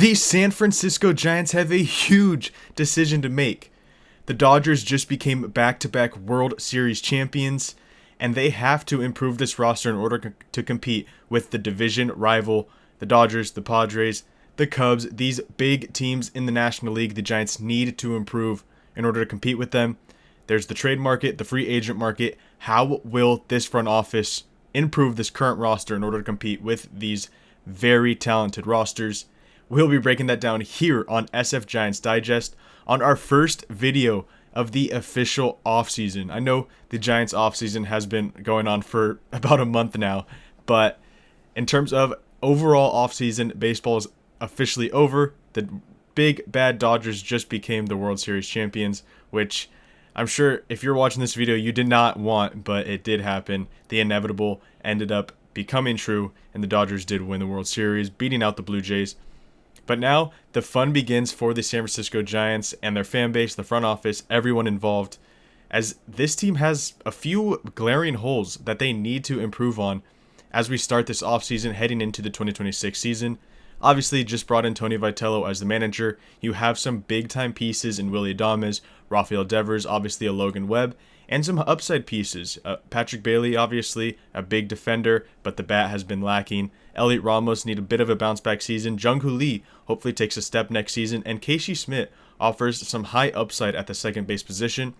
The San Francisco Giants have a huge decision to make. The Dodgers just became back-to-back World Series champions, and they have to improve this roster in order to compete with the division rival, the Dodgers, the Padres, the Cubs. These big teams in the National League, the Giants need to improve in order to compete with them. There's the trade market, the free agent market. How will this front office improve this current roster in order to compete with these very talented rosters? We'll be breaking that down here on SF Giants Digest on our first video of the official offseason. I know the Giants offseason has been going on for about a month now, but in terms of overall offseason, baseball is officially over. The big bad Dodgers just became the World Series champions, which I'm sure if you're watching this video, you did not want, but it did happen. The inevitable ended up becoming true, and the Dodgers did win the World Series, beating out the Blue Jays. But now the fun begins for the San Francisco Giants and their fan base, the front office, everyone involved, as this team has a few glaring holes that they need to improve on as we start this offseason heading into the 2026 season. Obviously, just brought in Tony Vitello as the manager. You have some big-time pieces in Willy Adames, Rafael Devers, obviously a Logan Webb, and some upside pieces. Patrick Bailey, obviously, a big defender, but the bat has been lacking. Elliot Ramos need a bit of a bounce-back season. Jung Hoo Lee hopefully takes a step next season. And Casey Schmidt offers some high upside at the second base position.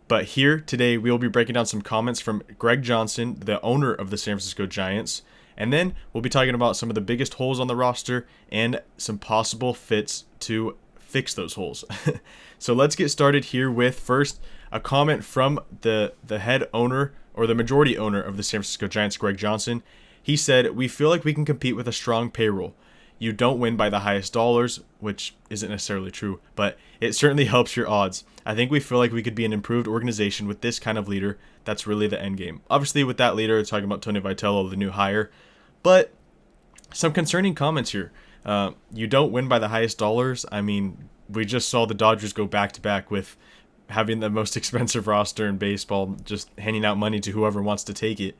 But here, today, we will be breaking down some comments from Greg Johnson, the owner of the San Francisco Giants. And then we'll be talking about some of the biggest holes on the roster and some possible fits to fix those holes. So let's get started here with first a comment from the head owner or the majority owner of the San Francisco Giants, Greg Johnson. He said, "We feel like we can compete with a strong payroll. You don't win by the highest dollars," which isn't necessarily true, but it certainly helps your odds. I think we feel like we could be an improved organization with this kind of leader. That's really the end game. Obviously, with that leader, talking about Tony Vitello, the new hire, but some concerning comments here. You don't win by the highest dollars. I mean, we just saw the Dodgers go back-to-back with having the most expensive roster in baseball, just handing out money to whoever wants to take it.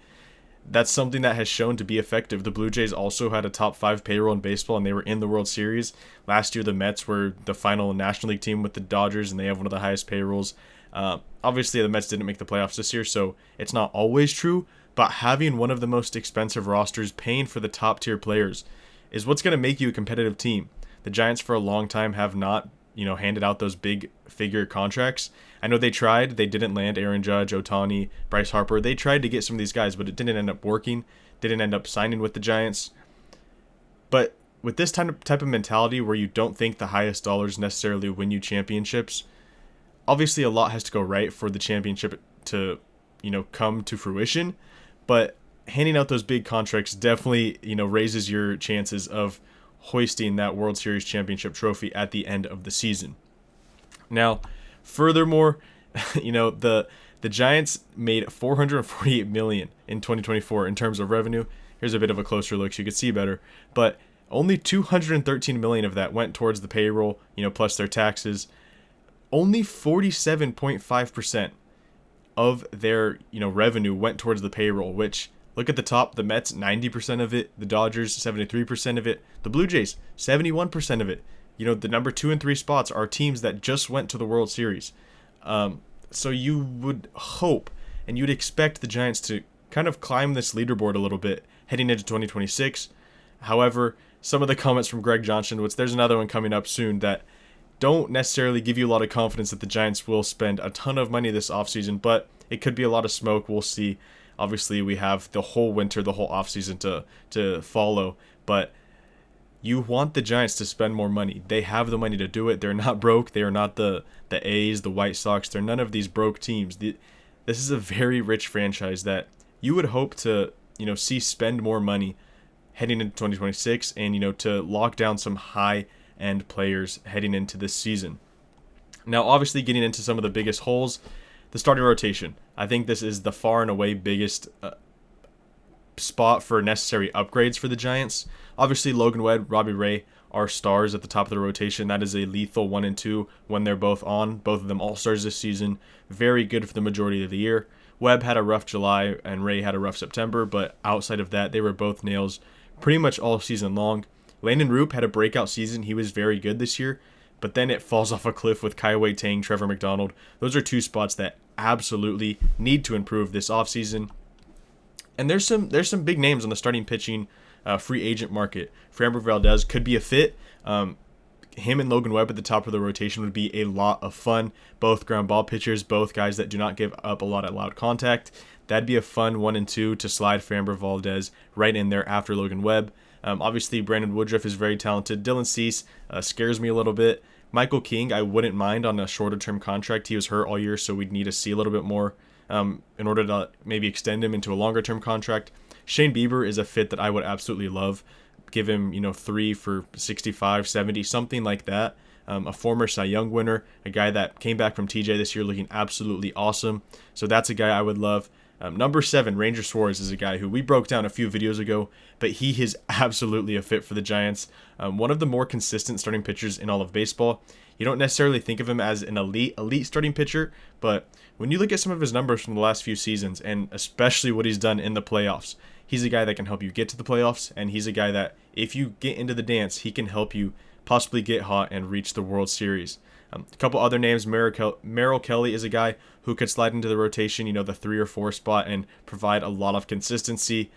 That's something that has shown to be effective. The Blue Jays also had a top 5 payroll in baseball, and they were in the World Series. Last year, the Mets were the final National League team with the Dodgers, and they have one of the highest payrolls. Obviously, the Mets didn't make the playoffs this year, so it's not always true, but having one of the most expensive rosters paying for the top-tier players is what's going to make you a competitive team. The Giants, for a long time, have not handed out those big figure contracts. I know they tried. They didn't land Aaron Judge, Ohtani, Bryce Harper. They tried to get some of these guys, but it didn't end up working. Didn't end up signing with the Giants. But with this type of mentality where you don't think the highest dollars necessarily win you championships, obviously a lot has to go right for the championship to, come to fruition. But handing out those big contracts definitely, raises your chances of hoisting that World Series championship trophy at the end of the season. Now, furthermore, the Giants made $448 million in 2024 in terms of revenue. Here's a bit of a closer look so you can see better. But only $213 million of that went towards the payroll, plus their taxes. Only 47.5% of their, revenue went towards the payroll, which, look at the top, the Mets, 90% of it, the Dodgers, 73% of it, the Blue Jays, 71% of it. The number 2 and 3 spots are teams that just went to the World Series. So you would hope and you'd expect the Giants to kind of climb this leaderboard a little bit heading into 2026. However, some of the comments from Greg Johnson, which there's another one coming up soon, that don't necessarily give you a lot of confidence that the Giants will spend a ton of money this offseason, but it could be a lot of smoke. We'll see. Obviously, we have the whole winter, the whole offseason to follow, but you want the Giants to spend more money. They have the money to do it. They're not broke. They are not the A's, the White Sox. They're none of these broke teams. This is a very rich franchise that you would hope to, see spend more money heading into 2026 and, to lock down some high-end players heading into this season. Now, obviously, getting into some of the biggest holes, the starting rotation. I think this is the far and away biggest spot for necessary upgrades for the Giants. Obviously, Logan Webb, Robbie Ray are stars at the top of the rotation. That is a lethal 1 and 2 when they're both on. Both of them all-stars this season. Very good for the majority of the year. Webb had a rough July and Ray had a rough September, but outside of that, they were both nails pretty much all season long. Landon Roop had a breakout season. He was very good this year, but then it falls off a cliff with Kaiwei Tang, Trevor McDonald. Those are two spots that absolutely need to improve this offseason. And there's some big names on the starting pitching free agent market. Framber Valdez could be a fit. Him and Logan Webb at the top of the rotation would be a lot of fun. Both ground ball pitchers, both guys that do not give up a lot of loud contact. That'd be a fun 1 and 2 to slide Framber Valdez right in there after Logan Webb. Obviously, Brandon Woodruff is very talented. Dylan Cease scares me a little bit. Michael King, I wouldn't mind on a shorter-term contract. He was hurt all year, so we'd need to see a little bit more in order to maybe extend him into a longer-term contract. Shane Bieber is a fit that I would absolutely love. Give him, 3 for 65, 70, something like that. A former Cy Young winner, a guy that came back from TJ this year looking absolutely awesome. So that's a guy I would love. Number 7, Ranger Suarez, is a guy who we broke down a few videos ago, but he is absolutely a fit for the Giants. One of the more consistent starting pitchers in all of baseball. You don't necessarily think of him as an elite starting pitcher, but when you look at some of his numbers from the last few seasons, and especially what he's done in the playoffs, he's a guy that can help you get to the playoffs, and he's a guy that if you get into the dance, he can help you possibly get hot and reach the World Series. A couple other names, Merrill Kelly is a guy who could slide into the rotation, the 3 or 4 spot, and provide a lot of consistency.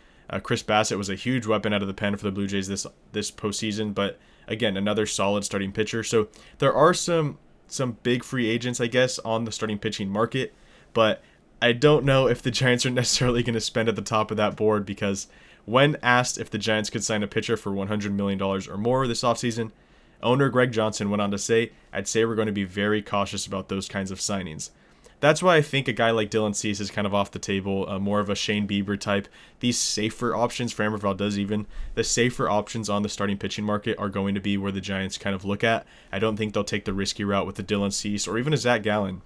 Chris Bassett was a huge weapon out of the pen for the Blue Jays this postseason, but again, another solid starting pitcher. So there are some big free agents, I guess, on the starting pitching market, but I don't know if the Giants are necessarily going to spend at the top of that board, because when asked if the Giants could sign a pitcher for $100 million or more this offseason, owner Greg Johnson went on to say, "I'd say we're going to be very cautious about those kinds of signings." That's why I think a guy like Dylan Cease is kind of off the table, more of a Shane Bieber type. These safer options, Framber Valdez even, the safer options on the starting pitching market are going to be where the Giants kind of look at. I don't think they'll take the risky route with the Dylan Cease or even a Zach Gallen,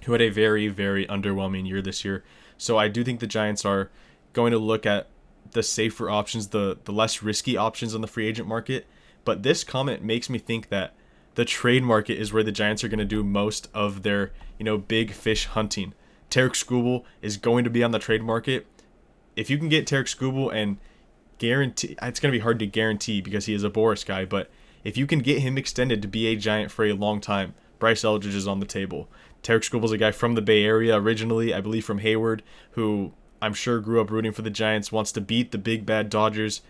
who had a very, very underwhelming year this year. So I do think the Giants are going to look at the safer options, the less risky options on the free agent market. But this comment makes me think that the trade market is where the Giants are going to do most of their, big fish hunting. Tarek Skubal is going to be on the trade market. If you can get Tarek Skubal and guarantee, it's going to be hard to guarantee because he is a Boris guy, but if you can get him extended to be a Giant for a long time, Bryce Eldridge is on the table. Tarek Skubal is a guy from the Bay Area originally, I believe from Hayward, who I'm sure grew up rooting for the Giants, wants to beat the big bad Dodgers.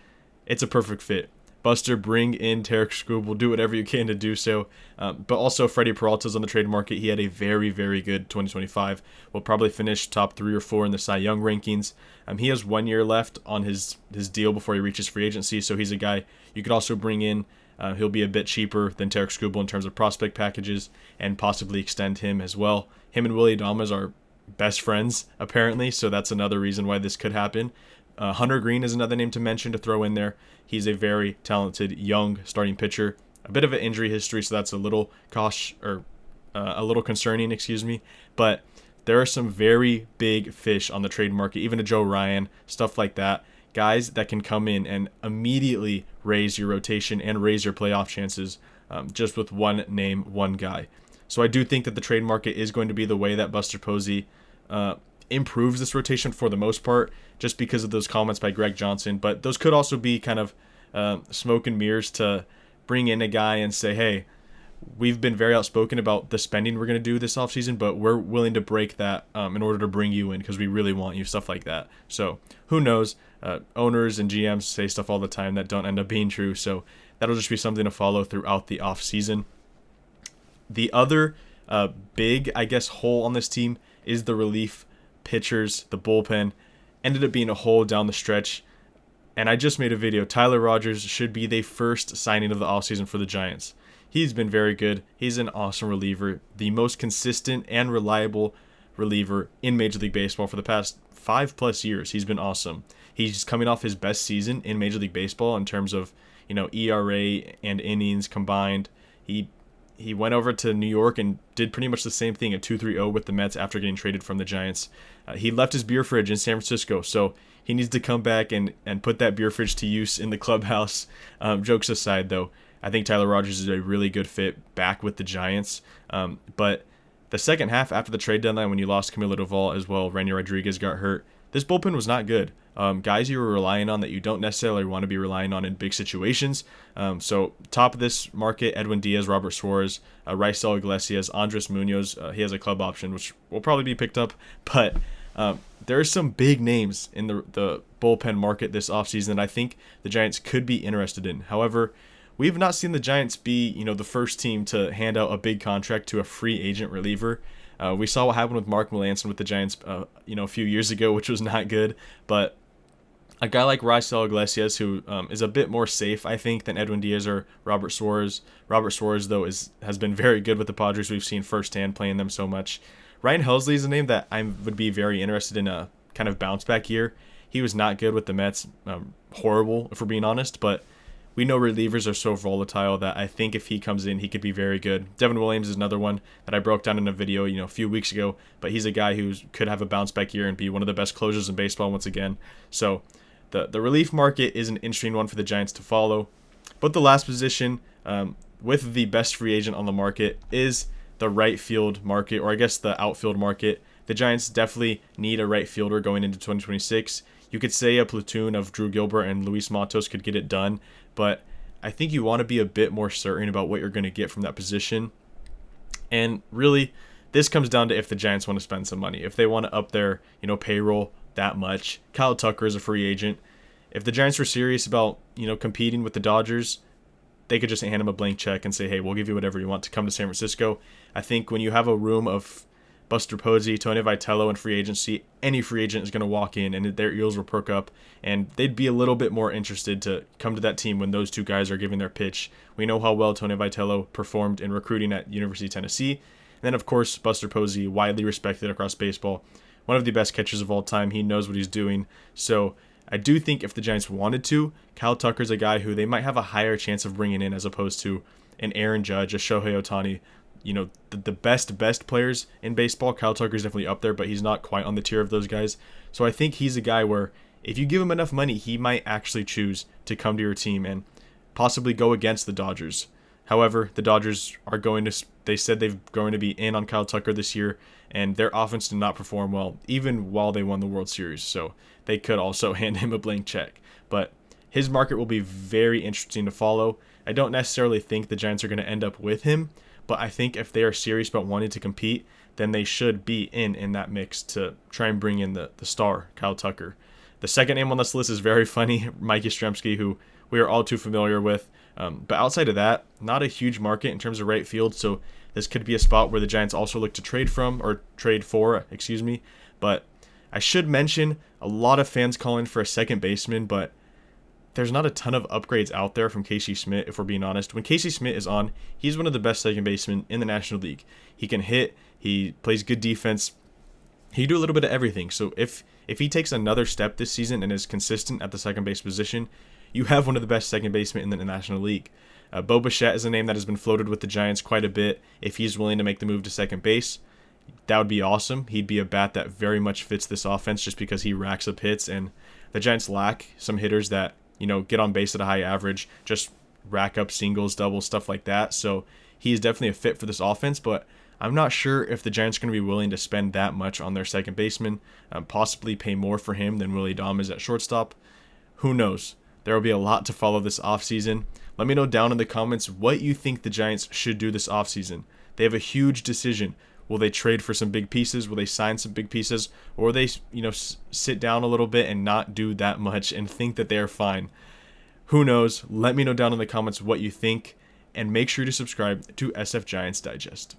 It's a perfect fit. Buster, bring in Tarek Skubal. Do whatever you can to do so. But also, Freddie Peralta's on the trade market. He had a very, very good 2025. Will probably finish top 3 or 4 in the Cy Young rankings. He has 1 year left on his deal before he reaches free agency, so he's a guy you could also bring in. He'll be a bit cheaper than Tarek Skubal in terms of prospect packages and possibly extend him as well. Him and Willy Adames are best friends, apparently, so that's another reason why this could happen. Hunter Green is another name to mention to throw in there. He's a very talented young starting pitcher. A bit of an injury history, so that's a little concerning, But there are some very big fish on the trade market, even a Joe Ryan, stuff like that. Guys that can come in and immediately raise your rotation and raise your playoff chances just with one name, one guy. So I do think that the trade market is going to be the way that Buster Posey improves this rotation for the most part, just because of those comments by Greg Johnson. But those could also be kind of smoke and mirrors to bring in a guy and say, hey, we've been very outspoken about the spending we're going to do this offseason, but we're willing to break that in order to bring you in because we really want you, stuff like that. So who knows? Owners and GMs say stuff all the time that don't end up being true, so that'll just be something to follow throughout the offseason. The other big, hole on this team is the relief pitchers. The bullpen ended up being a hole down the stretch, and I just made a video. Tyler Rogers should be the first signing of the offseason for the Giants. He's been very good. He's an awesome reliever, the most consistent and reliable reliever in Major League Baseball for the past 5+ years. He's been awesome. He's coming off his best season in Major League Baseball in terms of, ERA and innings combined. He went over to New York and did pretty much the same thing at 2.30 with the Mets after getting traded from the Giants. He left his beer fridge in San Francisco, so he needs to come back and put that beer fridge to use in the clubhouse. Jokes aside, though, I think Tyler Rogers is a really good fit back with the Giants. But the second half after the trade deadline, when you lost Camilo Doval as well, Randy Rodriguez got hurt, this bullpen was not good. Guys you were relying on that you don't necessarily want to be relying on in big situations. So top of this market, Edwin Diaz, Robert Suarez, Raisel Iglesias, Andres Munoz. He has a club option, which will probably be picked up. But there are some big names in the bullpen market this offseason that I think the Giants could be interested in. However, we've not seen the Giants be, the first team to hand out a big contract to a free agent reliever. We saw what happened with Mark Melancon with the Giants, a few years ago, which was not good. But a guy like Raisel Iglesias, who is a bit more safe, I think, than Edwin Diaz or Robert Suarez. Robert Suarez, though, has been very good with the Padres. We've seen firsthand playing them so much. Ryan Helsley is a name that I would be very interested in a kind of bounce back year. He was not good with the Mets, horrible, if we're being honest, but we know relievers are so volatile that I think if he comes in, he could be very good. Devin Williams is another one that I broke down in a video, a few weeks ago, but he's a guy who could have a bounce back year and be one of the best closers in baseball once again. So the relief market is an interesting one for the Giants to follow. But the last position, with the best free agent on the market, is the right field market, or I guess the outfield market. The Giants definitely need a right fielder going into 2026. You could say a platoon of Drew Gilbert and Luis Matos could get it done, but I think you want to be a bit more certain about what you're going to get from that position. And really, this comes down to if the Giants want to spend some money. If they want to up their, payroll that much. Kyle Tucker is a free agent. If the Giants were serious about, competing with the Dodgers, they could just hand him a blank check and say, hey, we'll give you whatever you want to come to San Francisco. I think when you have a room of Buster Posey, Tony Vitello, and free agency, any free agent is going to walk in and their ears will perk up, and they'd be a little bit more interested to come to that team when those two guys are giving their pitch. We know how well Tony Vitello performed in recruiting at University of Tennessee. And then, of course, Buster Posey, widely respected across baseball, one of the best catchers of all time. He knows what he's doing. So I do think if the Giants wanted to, Kyle Tucker's a guy who they might have a higher chance of bringing in as opposed to an Aaron Judge, a Shohei Ohtani. The best players in baseball. Kyle Tucker's definitely up there, but he's not quite on the tier of those guys. So I think he's a guy where if you give him enough money, he might actually choose to come to your team and possibly go against the Dodgers. However, the Dodgers are they said they're going to be in on Kyle Tucker this year, and their offense did not perform well, even while they won the World Series. So they could also hand him a blank check. But his market will be very interesting to follow. I don't necessarily think the Giants are going to end up with him, but I think if they are serious about wanting to compete, then they should be in that mix to try and bring in the star, Kyle Tucker. The second name on this list is very funny, Mike Yastrzemski, who we are all too familiar with. But outside of that, not a huge market in terms of right field, so this could be a spot where the Giants also look to trade for. But I should mention, a lot of fans calling for a second baseman, but there's not a ton of upgrades out there from Casey Smith, if we're being honest. When Casey Smith is on, he's one of the best second basemen in the National League. He can hit, he plays good defense, he can do a little bit of everything. So if he takes another step this season and is consistent at the second base position, you have one of the best second basemen in the National League. Bo Bichette is a name that has been floated with the Giants quite a bit. If he's willing to make the move to second base, that would be awesome. He'd be a bat that very much fits this offense just because he racks up hits, and the Giants lack some hitters that get on base at a high average, just rack up singles, doubles, stuff like that. So he's definitely a fit for this offense, but I'm not sure if the Giants are going to be willing to spend that much on their second baseman, possibly pay more for him than Willy Adames at shortstop. Who knows? There will be a lot to follow this offseason. Let me know down in the comments what you think the Giants should do this offseason. They have a huge decision. Will they trade for some big pieces? Will they sign some big pieces? Or will they, sit down a little bit and not do that much and think that they are fine? Who knows? Let me know down in the comments what you think, and make sure to subscribe to SF Giants Digest.